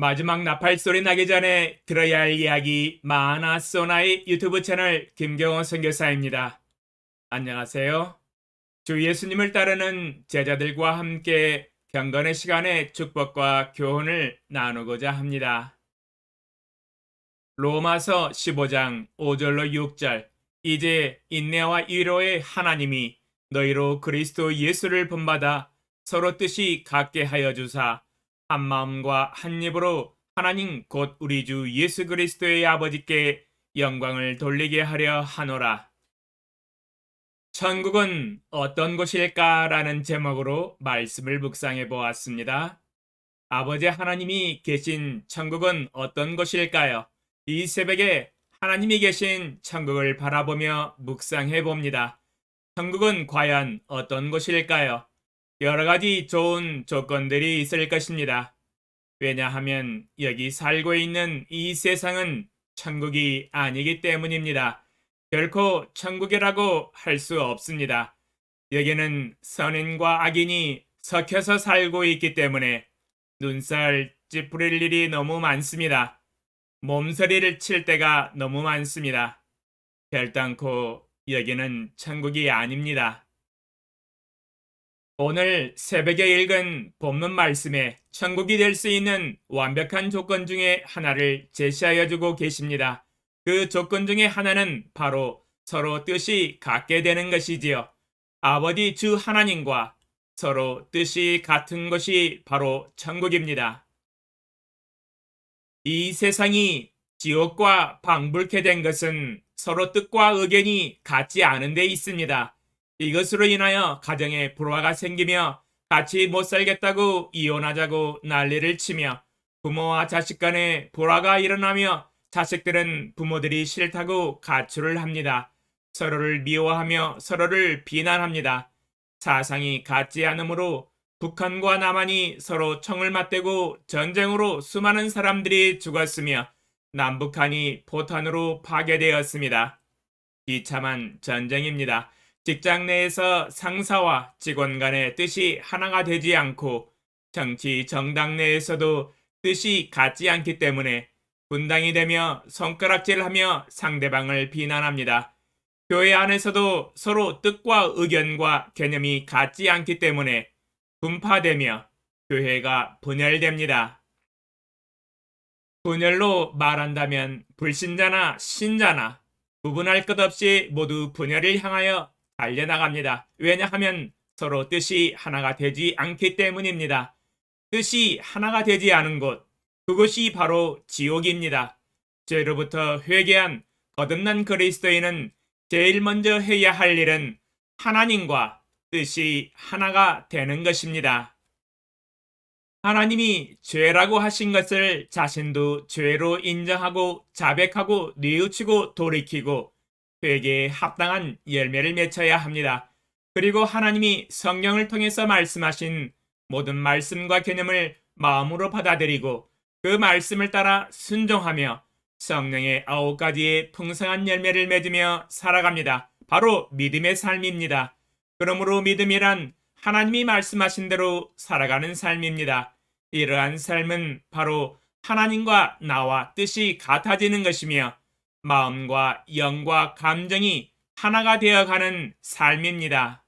마지막 나팔 소리 나기 전에 들어야 할 이야기 마하나소나의 유튜브 채널 김경호 선교사입니다. 안녕하세요. 주 예수님을 따르는 제자들과 함께 경건의 시간에 축복과 교훈을 나누고자 합니다. 로마서 15장 5절로 6절. 이제 인내와 위로의 하나님이 너희로 그리스도 예수를 본받아 서로 뜻이 같게 하여 주사 한 마음과 한 입으로 하나님 곧 우리 주 예수 그리스도의 아버지께 영광을 돌리게 하려 하노라. 천국은 어떤 곳일까라는 제목으로 말씀을 묵상해 보았습니다. 아버지 하나님이 계신 천국은 어떤 곳일까요? 이 새벽에 하나님이 계신 천국을 바라보며 묵상해 봅니다. 천국은 과연 어떤 곳일까요? 여러 가지 좋은 조건들이 있을 것입니다. 왜냐하면 여기 살고 있는 이 세상은 천국이 아니기 때문입니다. 결코 천국이라고 할 수 없습니다. 여기는 선인과 악인이 섞여서 살고 있기 때문에 눈살 찌푸릴 일이 너무 많습니다. 몸서리를 칠 때가 너무 많습니다. 결단코 여기는 천국이 아닙니다. 오늘 새벽에 읽은 본문 말씀에 천국이 될 수 있는 완벽한 조건 중에 하나를 제시하여 주고 계십니다. 그 조건 중에 하나는 바로 서로 뜻이 같게 되는 것이지요. 아버지 주 하나님과 서로 뜻이 같은 것이 바로 천국입니다. 이 세상이 지옥과 방불케 된 것은 서로 뜻과 의견이 같지 않은 데 있습니다. 이것으로 인하여 가정에 불화가 생기며 같이 못 살겠다고 이혼하자고 난리를 치며 부모와 자식 간에 불화가 일어나며 자식들은 부모들이 싫다고 가출을 합니다. 서로를 미워하며 서로를 비난합니다. 사상이 같지 않으므로 북한과 남한이 서로 총을 맞대고 전쟁으로 수많은 사람들이 죽었으며 남북한이 포탄으로 파괴되었습니다. 비참한 전쟁입니다. 직장 내에서 상사와 직원 간의 뜻이 하나가 되지 않고 정치 정당 내에서도 뜻이 같지 않기 때문에 분당이 되며 손가락질하며 상대방을 비난합니다. 교회 안에서도 서로 뜻과 의견과 개념이 같지 않기 때문에 분파되며 교회가 분열됩니다. 분열로 말한다면 불신자나 신자나 구분할 것 없이 모두 분열을 향하여 달려나갑니다. 왜냐하면 서로 뜻이 하나가 되지 않기 때문입니다. 뜻이 하나가 되지 않은 곳, 그것이 바로 지옥입니다. 죄로부터 회개한 거듭난 그리스도인은 제일 먼저 해야 할 일은 하나님과 뜻이 하나가 되는 것입니다. 하나님이 죄라고 하신 것을 자신도 죄로 인정하고 자백하고 뉘우치고 돌이키고 회개에 합당한 열매를 맺어야 합니다. 그리고 하나님이 성경을 통해서 말씀하신 모든 말씀과 개념을 마음으로 받아들이고 그 말씀을 따라 순종하며 성령의 9가지의 풍성한 열매를 맺으며 살아갑니다. 바로 믿음의 삶입니다. 그러므로 믿음이란 하나님이 말씀하신 대로 살아가는 삶입니다. 이러한 삶은 바로 하나님과 나와 뜻이 같아지는 것이며 마음과 영과 감정이 하나가 되어가는 삶입니다.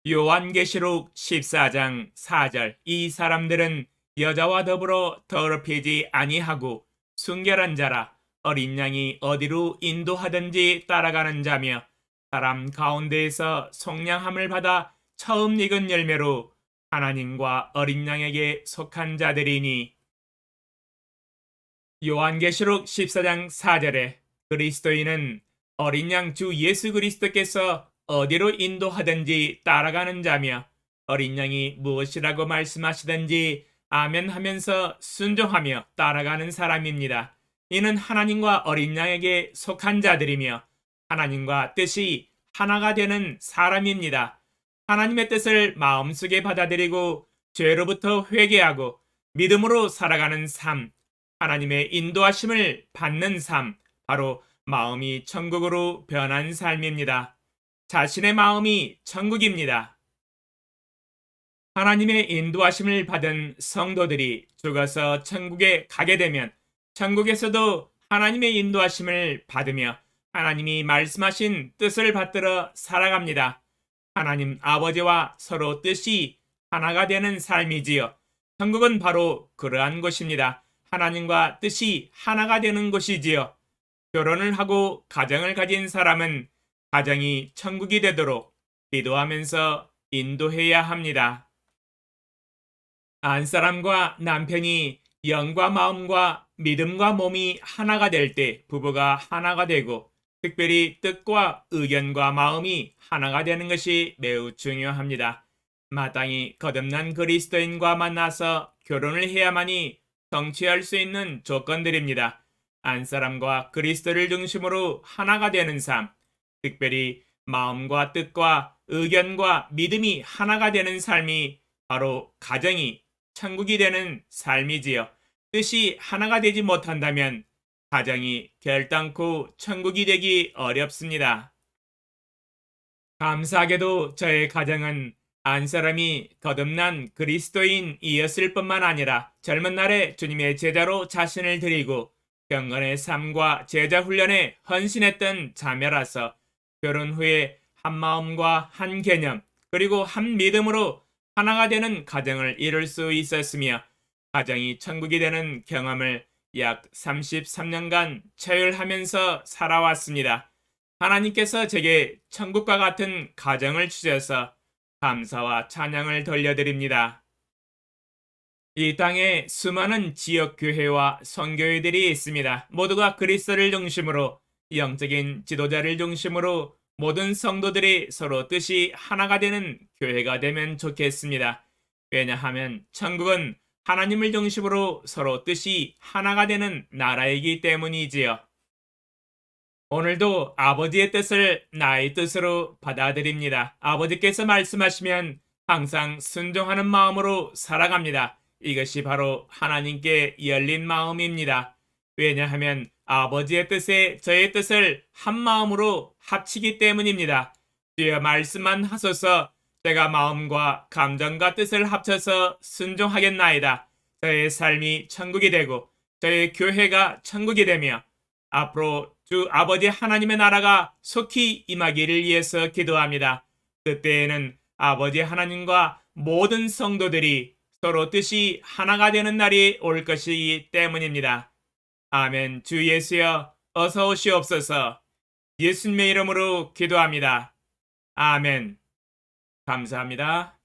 요한계시록 14장 4절. 이 사람들은 여자와 더불어 더럽히지 아니하고 순결한 자라 어린 양이 어디로 인도하든지 따라가는 자며 사람 가운데에서 속량함을 받아 처음 익은 열매로 하나님과 어린 양에게 속한 자들이니. 요한계시록 14장 4절에 그리스도인은 어린 양 주 예수 그리스도께서 어디로 인도하든지 따라가는 자며 어린 양이 무엇이라고 말씀하시든지 아멘 하면서 순종하며 따라가는 사람입니다. 이는 하나님과 어린 양에게 속한 자들이며 하나님과 뜻이 하나가 되는 사람입니다. 하나님의 뜻을 마음속에 받아들이고 죄로부터 회개하고 믿음으로 살아가는 삶, 하나님의 인도하심을 받는 삶, 바로 마음이 천국으로 변한 삶입니다. 자신의 마음이 천국입니다. 하나님의 인도하심을 받은 성도들이 죽어서 천국에 가게 되면 천국에서도 하나님의 인도하심을 받으며 하나님이 말씀하신 뜻을 받들어 살아갑니다. 하나님 아버지와 서로 뜻이 하나가 되는 삶이지요. 천국은 바로 그러한 곳입니다. 하나님과 뜻이 하나가 되는 곳이지요. 결혼을 하고 가정을 가진 사람은 가정이 천국이 되도록 기도하면서 인도해야 합니다. 안사람과 남편이 영과 마음과 믿음과 몸이 하나가 될 때 부부가 하나가 되고 특별히 뜻과 의견과 마음이 하나가 되는 것이 매우 중요합니다. 마땅히 거듭난 그리스도인과 만나서 결혼을 해야만이 성취할 수 있는 조건들입니다. 안사람과 그리스도를 중심으로 하나가 되는 삶, 특별히 마음과 뜻과 의견과 믿음이 하나가 되는 삶이 바로 가정이 천국이 되는 삶이지요. 뜻이 하나가 되지 못한다면 가정이 결단코 천국이 되기 어렵습니다. 감사하게도 저의 가정은 안사람이 거듭난 그리스도인이었을 뿐만 아니라 젊은 날에 주님의 제자로 자신을 드리고 경건의 삶과 제자 훈련에 헌신했던 자매라서 결혼 후에 한 마음과 한 개념 그리고 한 믿음으로 하나가 되는 가정을 이룰 수 있었으며 가정이 천국이 되는 경험을 약 33년간 체휼하면서 살아왔습니다. 하나님께서 제게 천국과 같은 가정을 주셔서 감사와 찬양을 돌려드립니다. 이 땅에 수많은 지역교회와 선교회들이 있습니다. 모두가 그리스도를 중심으로 영적인 지도자를 중심으로 모든 성도들이 서로 뜻이 하나가 되는 교회가 되면 좋겠습니다. 왜냐하면 천국은 하나님을 중심으로 서로 뜻이 하나가 되는 나라이기 때문이지요. 오늘도 아버지의 뜻을 나의 뜻으로 받아들입니다. 아버지께서 말씀하시면 항상 순종하는 마음으로 살아갑니다. 이것이 바로 하나님께 열린 마음입니다. 왜냐하면 아버지의 뜻에 저의 뜻을 한 마음으로 합치기 때문입니다. 주여 말씀만 하소서. 제가 마음과 감정과 뜻을 합쳐서 순종하겠나이다. 저의 삶이 천국이 되고 저의 교회가 천국이 되며 앞으로 주 아버지 하나님의 나라가 속히 임하기를 위해서 기도합니다. 그때에는 아버지 하나님과 모든 성도들이 서로 뜻이 하나가 되는 날이 올 것이기 때문입니다. 아멘. 주 예수여 어서 오시옵소서. 예수님의 이름으로 기도합니다. 아멘. 감사합니다.